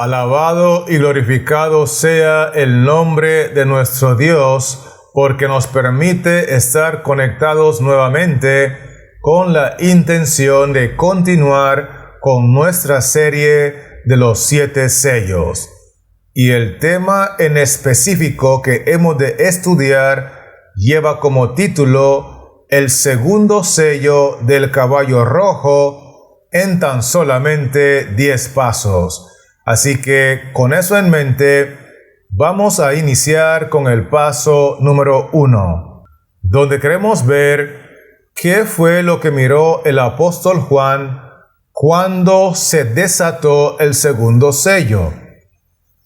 Alabado y glorificado sea el nombre de nuestro Dios, porque nos permite estar conectados nuevamente con la intención de continuar con nuestra serie de los 7 sellos. Y el tema en específico que hemos de estudiar lleva como título El segundo sello del caballo rojo en tan solamente 10 pasos. Así que con eso en mente, vamos a iniciar con el paso número 1, donde queremos ver qué fue lo que miró el apóstol Juan cuando se desató el segundo sello.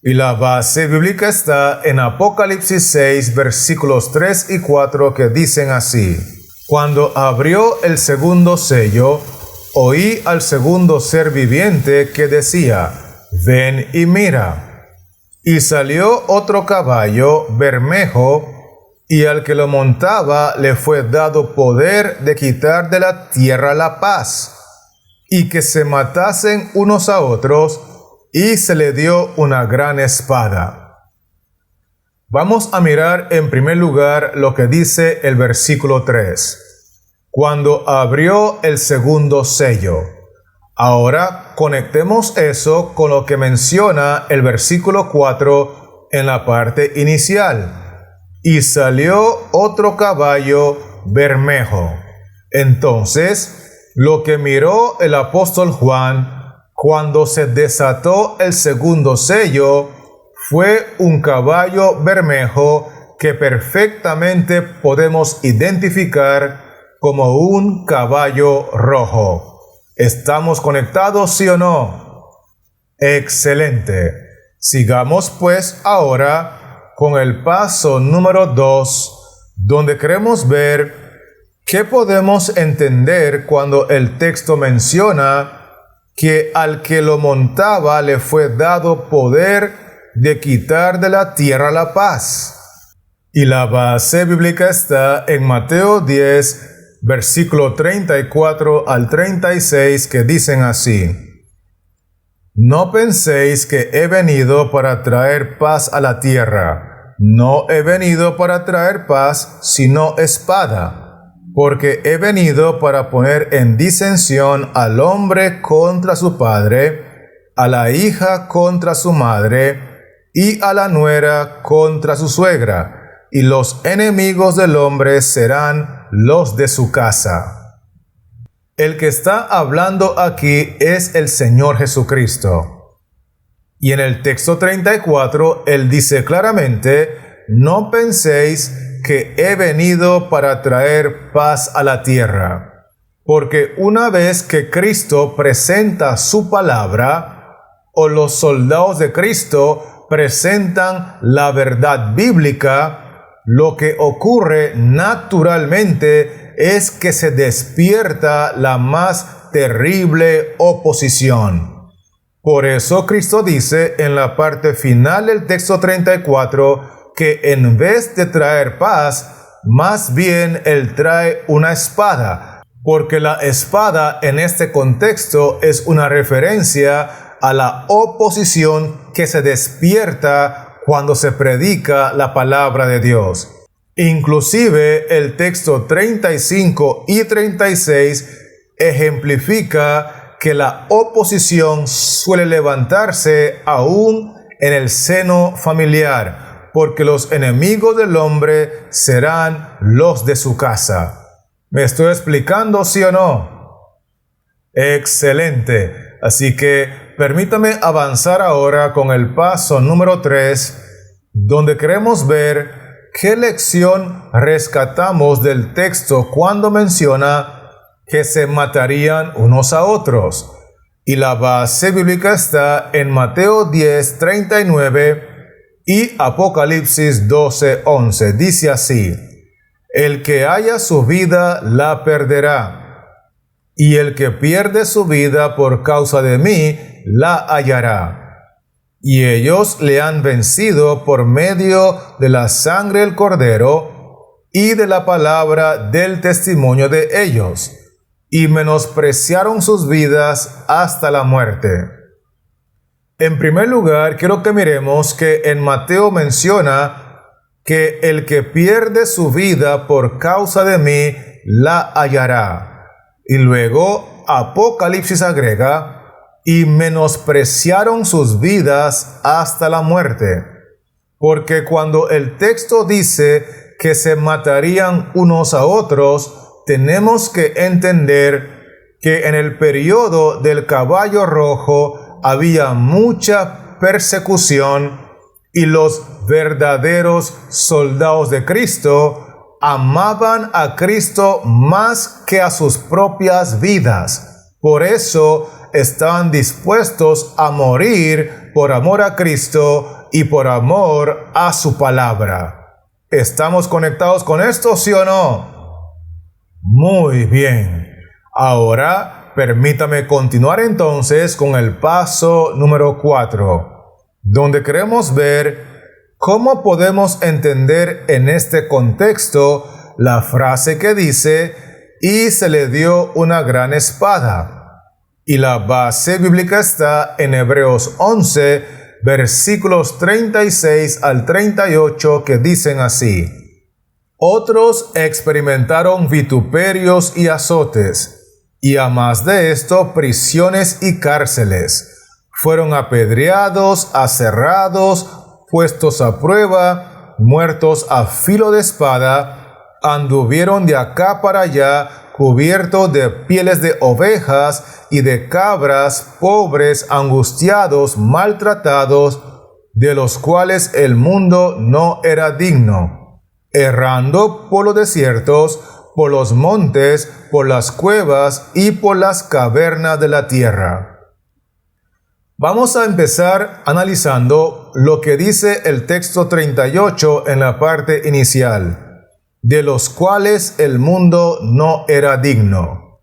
Y la base bíblica está en Apocalipsis 6, versículos 3 y 4, que dicen así: Cuando abrió el segundo sello, oí al segundo ser viviente que decía: Ven y mira. Y salió otro caballo bermejo, y al que lo montaba le fue dado poder de quitar de la tierra la paz, y que se matasen unos a otros, y se le dio una gran espada. Vamos a mirar en primer lugar lo que dice el versículo 3. Cuando abrió el segundo sello. Ahora conectemos eso con lo que menciona el versículo 4 en la parte inicial. Y salió otro caballo bermejo. Entonces, lo que miró el apóstol Juan cuando se desató el segundo sello fue un caballo bermejo que perfectamente podemos identificar como un caballo rojo. ¿Estamos conectados, sí o no? Excelente. Sigamos pues ahora con el paso número 2, donde queremos ver qué podemos entender cuando el texto menciona que al que lo montaba le fue dado poder de quitar de la tierra la paz. Y la base bíblica está en Mateo 10, versículo 34 al 36, que dicen así: No penséis que he venido para traer paz a la tierra. No he venido para traer paz, sino espada. Porque he venido para poner en disensión al hombre contra su padre, a la hija contra su madre, y a la nuera contra su suegra, y los enemigos del hombre serán los de su casa. El que está hablando aquí es el Señor Jesucristo. Y en el texto 34, Él dice claramente: No penséis que he venido para traer paz a la tierra. Porque una vez que Cristo presenta su palabra, o los soldados de Cristo presentan la verdad bíblica, lo que ocurre naturalmente es que se despierta la más terrible oposición. Por eso Cristo dice en la parte final del texto 34 que en vez de traer paz, más bien Él trae una espada, porque la espada en este contexto es una referencia a la oposición que se despierta cuando se predica la palabra de Dios. Inclusive el texto 35 y 36 ejemplifica que la oposición suele levantarse aún en el seno familiar, porque los enemigos del hombre serán los de su casa. ¿Me estoy explicando, sí o no? Excelente. Así que permítame avanzar ahora con el paso número 3, donde queremos ver qué lección rescatamos del texto cuando menciona que se matarían unos a otros. Y la base bíblica está en Mateo 10, 39 y Apocalipsis 12, 11. Dice así: El que haya su vida la perderá, y el que pierde su vida por causa de mí la hallará. Y ellos le han vencido por medio de la sangre del Cordero y de la palabra del testimonio de ellos, y menospreciaron sus vidas hasta la muerte. En primer lugar, quiero que miremos que en Mateo menciona que el que pierde su vida por causa de mí, la hallará. Y luego Apocalipsis agrega, y menospreciaron sus vidas hasta la muerte. Porque cuando el texto dice que se matarían unos a otros, tenemos que entender que en el periodo del caballo rojo había mucha persecución y los verdaderos soldados de Cristo amaban a Cristo más que a sus propias vidas. Por eso estaban dispuestos a morir por amor a Cristo y por amor a su palabra. ¿Estamos conectados con esto, sí o no? Muy bien. Ahora, permítame continuar entonces con el paso número 4, donde queremos ver cómo podemos entender en este contexto la frase que dice, y se le dio una gran espada. Y la base bíblica está en Hebreos 11, versículos 36 al 38, que dicen así: Otros experimentaron vituperios y azotes, y a más de esto, prisiones y cárceles. Fueron apedreados, aserrados, puestos a prueba, muertos a filo de espada, anduvieron de acá para allá, cubiertos de pieles de ovejas y de cabras, pobres, angustiados, maltratados, de los cuales el mundo no era digno, errando por los desiertos, por los montes, por las cuevas y por las cavernas de la tierra. Vamos a empezar analizando lo que dice el texto 38 en la parte inicial, de los cuales el mundo no era digno.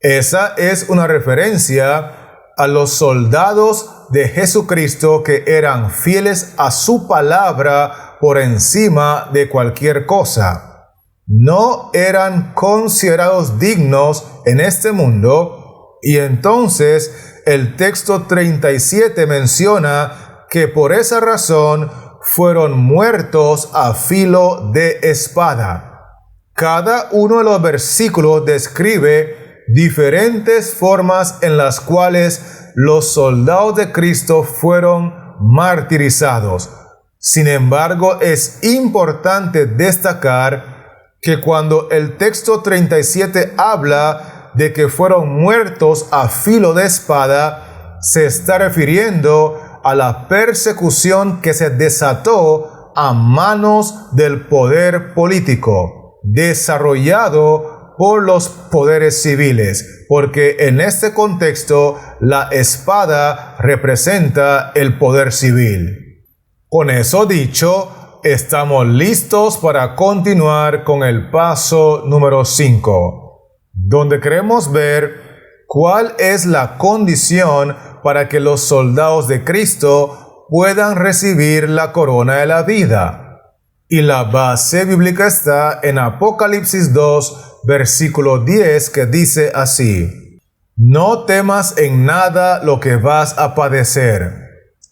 Esa es una referencia a los soldados de Jesucristo que eran fieles a su palabra por encima de cualquier cosa. No eran considerados dignos en este mundo, y entonces el texto 37 menciona que por esa razón fueron muertos a filo de espada. Cada uno de los versículos describe diferentes formas en las cuales los soldados de Cristo fueron martirizados. Sin embargo, es importante destacar que cuando el texto 37 habla de que fueron muertos a filo de espada, se está refiriendo a la persecución que se desató a manos del poder político, desarrollado por los poderes civiles, porque en este contexto la espada representa el poder civil. Con eso dicho, estamos listos para continuar con el paso número 5, donde queremos ver cuál es la condición para que los soldados de Cristo puedan recibir la corona de la vida. Y la base bíblica está en Apocalipsis 2, versículo 10, que dice así: No temas en nada lo que vas a padecer.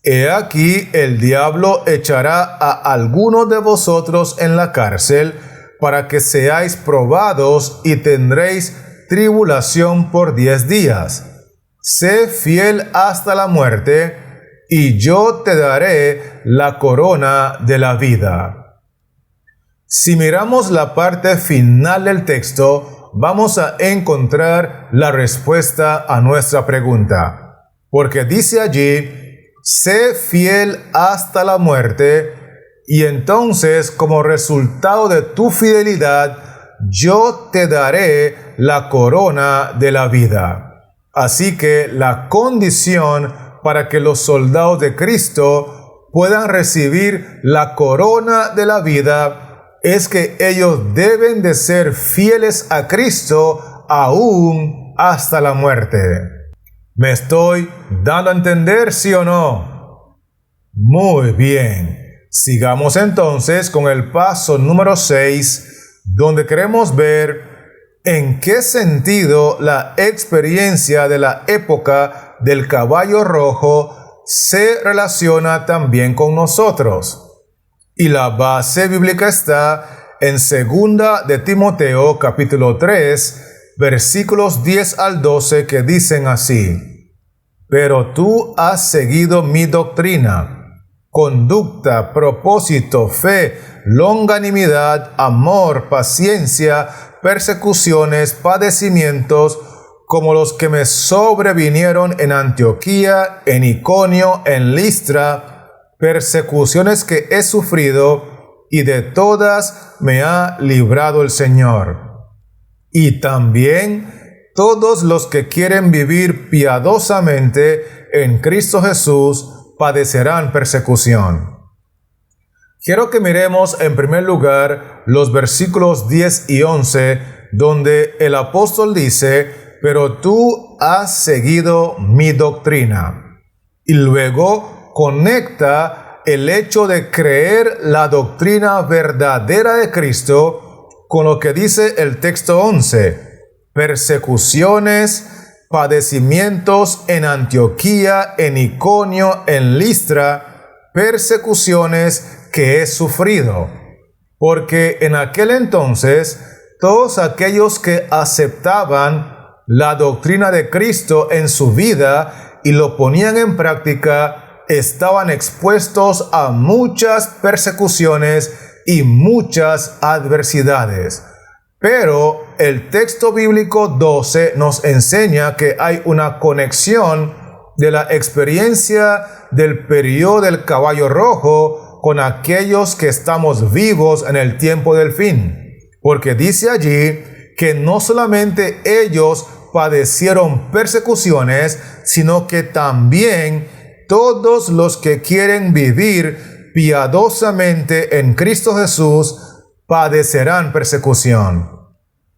He aquí el diablo echará a algunos de vosotros en la cárcel, para que seáis probados y tendréis tribulación por 10 días. Sé fiel hasta la muerte, y yo te daré la corona de la vida. Si miramos la parte final del texto, vamos a encontrar la respuesta a nuestra pregunta, porque dice allí: sé fiel hasta la muerte, y entonces como resultado de tu fidelidad, yo te daré la corona de la vida. Así que la condición para que los soldados de Cristo puedan recibir la corona de la vida es que ellos deben de ser fieles a Cristo aún hasta la muerte. ¿Me estoy dando a entender, sí o no? Muy bien. Sigamos entonces con el paso número 6, donde queremos ver en qué sentido la experiencia de la época del caballo rojo se relaciona también con nosotros. Y la base bíblica está en 2 de Timoteo capítulo 3, versículos 10 al 12, que dicen así: Pero tú has seguido mi doctrina, conducta, propósito, fe, longanimidad, amor, paciencia, persecuciones, padecimientos, como los que me sobrevinieron en Antioquía, en Iconio, en Listra, persecuciones que he sufrido, y de todas me ha librado el Señor. Y también todos los que quieren vivir piadosamente en Cristo Jesús padecerán persecución. Quiero que miremos en primer lugar los versículos 10 y 11, donde el apóstol dice: Pero tú has seguido mi doctrina. Y luego conecta el hecho de creer la doctrina verdadera de Cristo con lo que dice el texto 11: persecuciones, padecimientos en Antioquía, en Iconio, en Listra, persecuciones que he sufrido. Porque en aquel entonces todos aquellos que aceptaban la doctrina de Cristo en su vida y lo ponían en práctica estaban expuestos a muchas persecuciones y muchas adversidades. Pero el texto bíblico 12 nos enseña que hay una conexión de la experiencia del período del caballo rojo con aquellos que estamos vivos en el tiempo del fin. Porque dice allí que no solamente ellos padecieron persecuciones, sino que también todos los que quieren vivir piadosamente en Cristo Jesús padecerán persecución.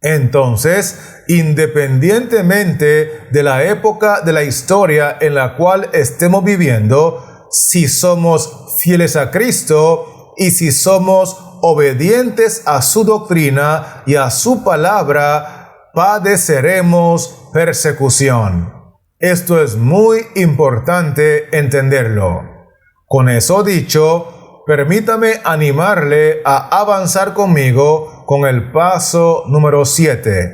Entonces, independientemente de la época de la historia en la cual estemos viviendo, si somos fieles a Cristo y si somos obedientes a su doctrina y a su palabra, padeceremos persecución. Esto es muy importante entenderlo. Con eso dicho, permítame animarle a avanzar conmigo con el paso número 7,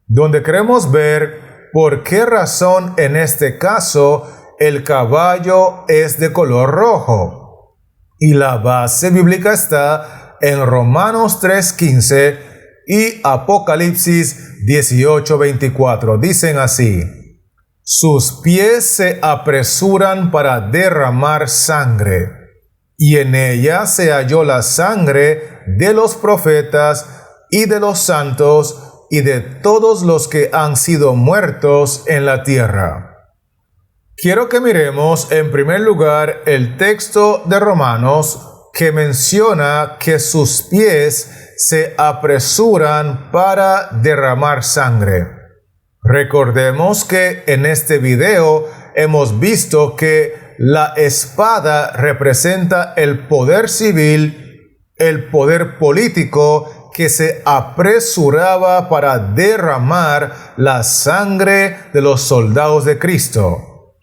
donde queremos ver por qué razón en este caso el caballo es de color rojo. Y la base bíblica está en Romanos 3:15 y Apocalipsis 18:24. Dicen así: sus pies se apresuran para derramar sangre, y en ella se halló la sangre de los profetas y de los santos y de todos los que han sido muertos en la tierra. Quiero que miremos en primer lugar el texto de Romanos que menciona que sus pies se apresuran para derramar sangre. Recordemos que en este video hemos visto que la espada representa el poder civil, el poder político que se apresuraba para derramar la sangre de los soldados de Cristo.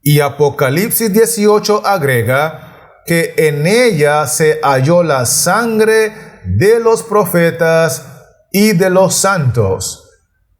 Y Apocalipsis 18 agrega que en ella se halló la sangre de los profetas y de los santos.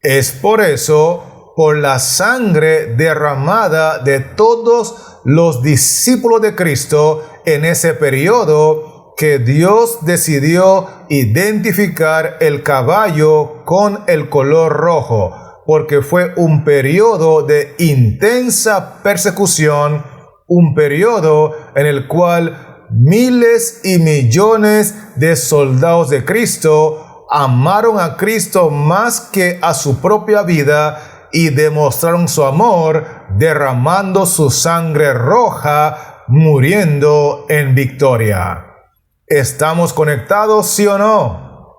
Es por eso, por la sangre derramada de todos los discípulos de Cristo en ese periodo, que Dios decidió identificar el caballo con el color rojo, porque fue un periodo de intensa persecución, un periodo en el cual miles y millones de soldados de Cristo amaron a Cristo más que a su propia vida y demostraron su amor derramando su sangre roja, muriendo en victoria. ¿Estamos conectados, sí o no?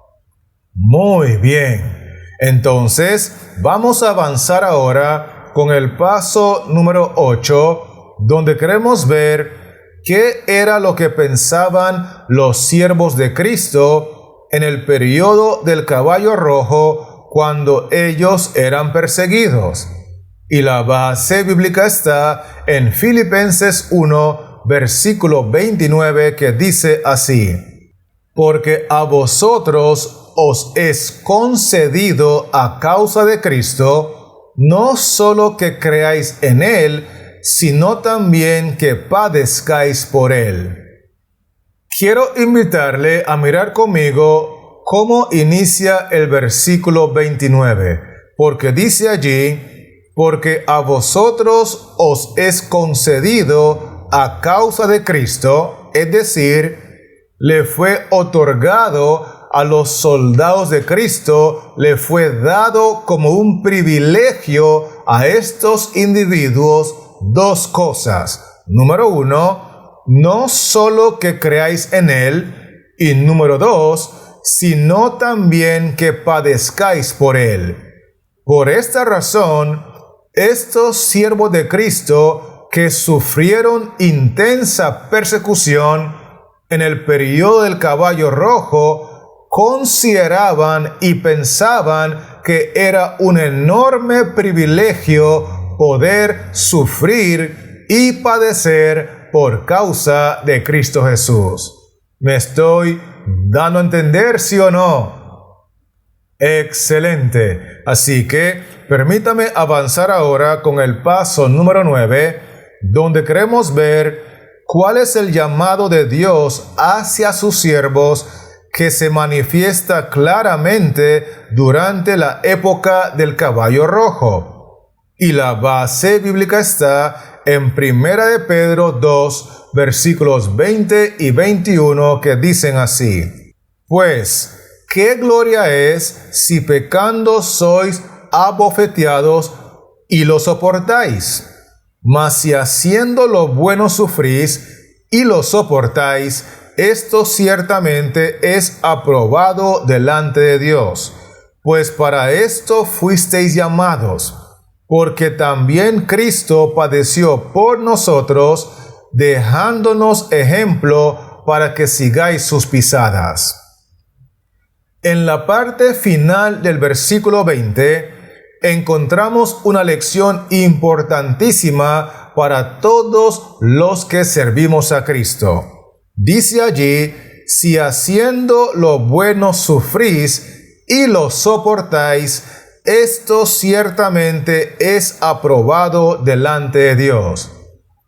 Muy bien. Entonces, vamos a avanzar ahora con el paso número 8, donde queremos ver qué era lo que pensaban los siervos de Cristo en el periodo del caballo rojo cuando ellos eran perseguidos. Y la base bíblica está en Filipenses 1, versículo 29, que dice así: porque a vosotros os es concedido a causa de Cristo, no solo que creáis en Él, sino también que padezcáis por Él. Quiero invitarle a mirar conmigo cómo inicia el versículo 29, porque dice allí: porque a vosotros os es concedido a causa de Cristo, es decir, le fue otorgado a los soldados de Cristo, le fue dado como un privilegio a estos individuos dos cosas. Número uno, no solo que creáis en Él, y número dos, sino también que padezcáis por Él. Por esta razón, estos siervos de Cristo que sufrieron intensa persecución en el periodo del caballo rojo, consideraban y pensaban que era un enorme privilegio poder sufrir y padecer por causa de Cristo Jesús. ¿Me estoy dando a entender, sí o no? Excelente. Así que permítame avanzar ahora con el paso número 9, donde queremos ver cuál es el llamado de Dios hacia sus siervos que se manifiesta claramente durante la época del caballo rojo. Y la base bíblica está en 1 de Pedro 2, versículos 20 y 21, que dicen así: pues, ¿qué gloria es si pecando sois abofeteados y lo soportáis? Mas si haciendo lo bueno sufrís y lo soportáis, esto ciertamente es aprobado delante de Dios. Pues para esto fuisteis llamados, porque también Cristo padeció por nosotros, dejándonos ejemplo para que sigáis sus pisadas. En la parte final del versículo 20, encontramos una lección importantísima para todos los que servimos a Cristo. Dice allí: si haciendo lo bueno sufrís y lo soportáis, esto ciertamente es aprobado delante de Dios.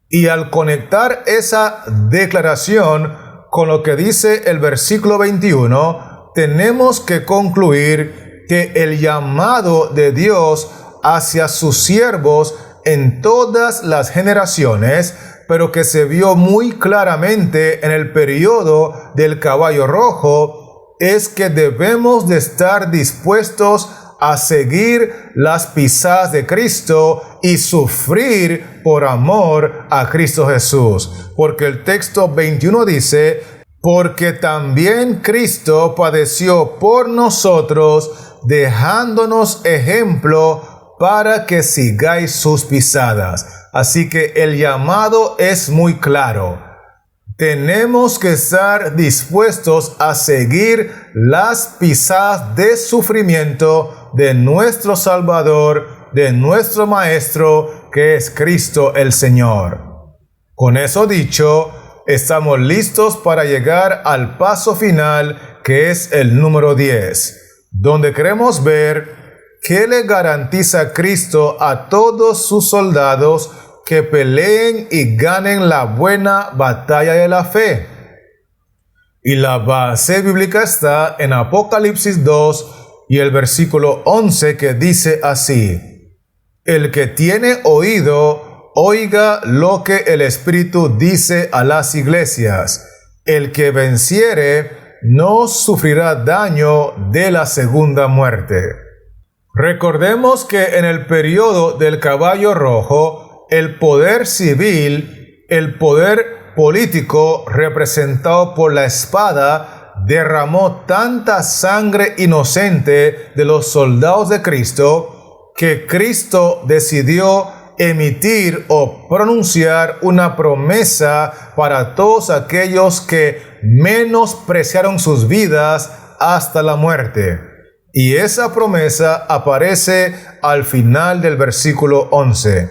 Y al conectar esa declaración con lo que dice el versículo 21, tenemos que concluir que el llamado de Dios hacia sus siervos en todas las generaciones, pero que se vio muy claramente en el periodo del caballo rojo, es que debemos de estar dispuestos a seguir las pisadas de Cristo y sufrir por amor a Cristo Jesús. Porque el texto 21 dice: porque también Cristo padeció por nosotros, dejándonos ejemplo para que sigáis sus pisadas. Así que el llamado es muy claro. Tenemos que estar dispuestos a seguir las pisadas de sufrimiento de nuestro Salvador, de nuestro Maestro, que es Cristo el Señor. Con eso dicho, estamos listos para llegar al paso final, que es el número 10, donde queremos ver qué le garantiza Cristo a todos sus soldados que peleen y ganen la buena batalla de la fe. Y la base bíblica está en Apocalipsis 2 y el versículo 11, que dice así: el que tiene oído, oiga lo que el Espíritu dice a las iglesias. El que venciere no sufrirá daño de la segunda muerte. Recordemos que en el periodo del caballo rojo, el poder civil, el poder político representado por la espada, derramó tanta sangre inocente de los soldados de Cristo que Cristo decidió emitir o pronunciar una promesa para todos aquellos que menospreciaron sus vidas hasta la muerte. Y esa promesa aparece al final del versículo 11.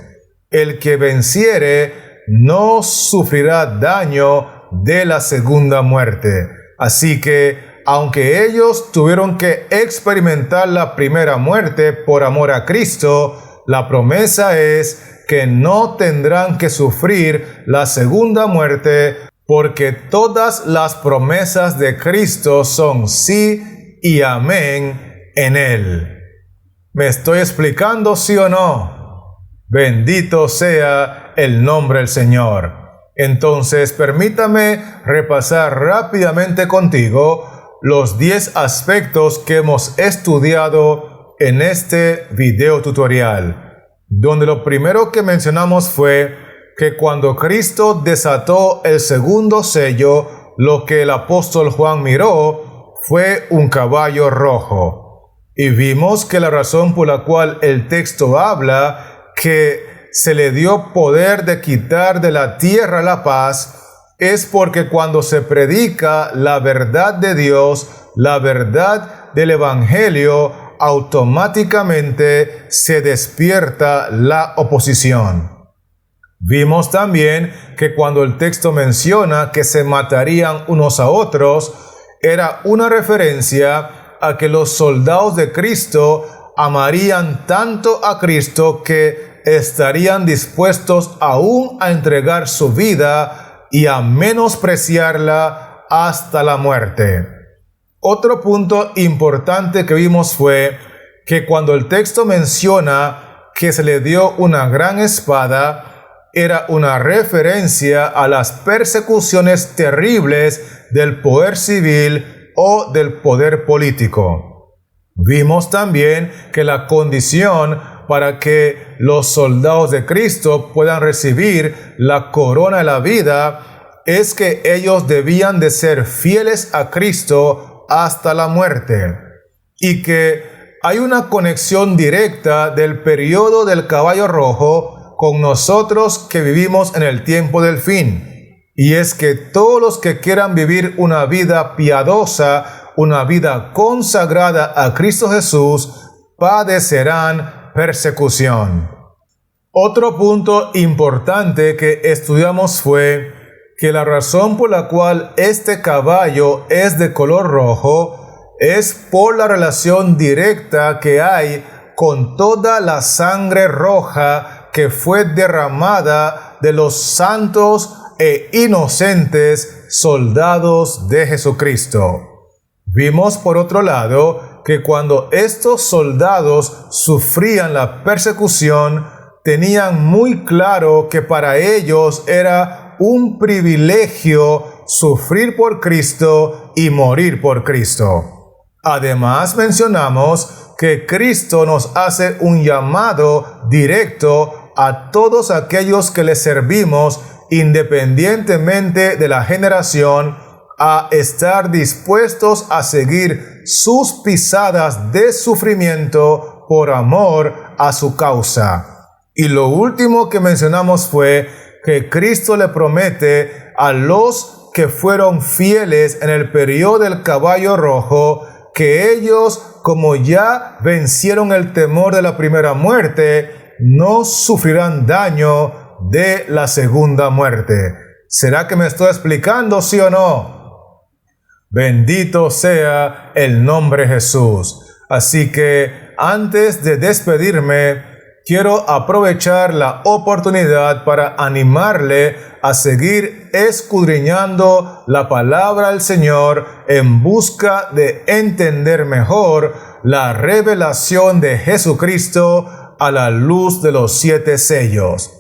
El que venciere no sufrirá daño de la segunda muerte. Así que, aunque ellos tuvieron que experimentar la primera muerte por amor a Cristo, la promesa es que no tendrán que sufrir la segunda muerte, porque todas las promesas de Cristo son sí y amén en Él. ¿Me estoy explicando, sí o no? Bendito sea el nombre del Señor. Entonces, permítame repasar rápidamente contigo los 10 aspectos que hemos estudiado en este video tutorial, donde lo primero que mencionamos fue que cuando Cristo desató el segundo sello, lo que el apóstol Juan miró fue un caballo rojo. Y vimos que la razón por la cual el texto habla que se le dio poder de quitar de la tierra la paz es porque cuando se predica la verdad de Dios, la verdad del Evangelio, automáticamente se despierta la oposición. Vimos también que cuando el texto menciona que se matarían unos a otros, era una referencia a que los soldados de Cristo amarían tanto a Cristo que estarían dispuestos aún a entregar su vida y a menospreciarla hasta la muerte. Otro punto importante que vimos fue que cuando el texto menciona que se le dio una gran espada, era una referencia a las persecuciones terribles del poder civil o del poder político. Vimos también que la condición para que los soldados de Cristo puedan recibir la corona de la vida es que ellos debían de ser fieles a Cristo hasta la muerte, y que hay una conexión directa del periodo del caballo rojo con nosotros que vivimos en el tiempo del fin. Y es que todos los que quieran vivir una vida piadosa, una vida consagrada a Cristo Jesús, padecerán persecución. Otro punto importante que estudiamos fue que la razón por la cual este caballo es de color rojo es por la relación directa que hay con toda la sangre roja que fue derramada de los santos e inocentes soldados de Jesucristo. Vimos por otro lado que cuando estos soldados sufrían la persecución, tenían muy claro que para ellos era un privilegio sufrir por Cristo y morir por Cristo. Además mencionamos que Cristo nos hace un llamado directo a todos aquellos que le servimos independientemente de la generación, a estar dispuestos a seguir sus pisadas de sufrimiento por amor a su causa. Y lo último que mencionamos fue que Cristo le promete a los que fueron fieles en el periodo del caballo rojo que ellos, como ya vencieron el temor de la primera muerte, no sufrirán daño de la segunda muerte. ¿Será que me estoy explicando, sí o no? Bendito sea el nombre de Jesús. Así que antes de despedirme, quiero aprovechar la oportunidad para animarle a seguir escudriñando la palabra del Señor en busca de entender mejor la revelación de Jesucristo a la luz de los 7 sellos.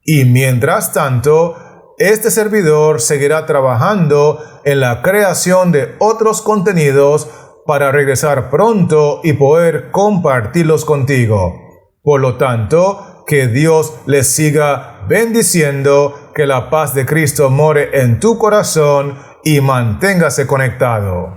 Y mientras tanto, este servidor seguirá trabajando en la creación de otros contenidos para regresar pronto y poder compartirlos contigo. Por lo tanto, que Dios les siga bendiciendo, que la paz de Cristo more en tu corazón y manténgase conectado.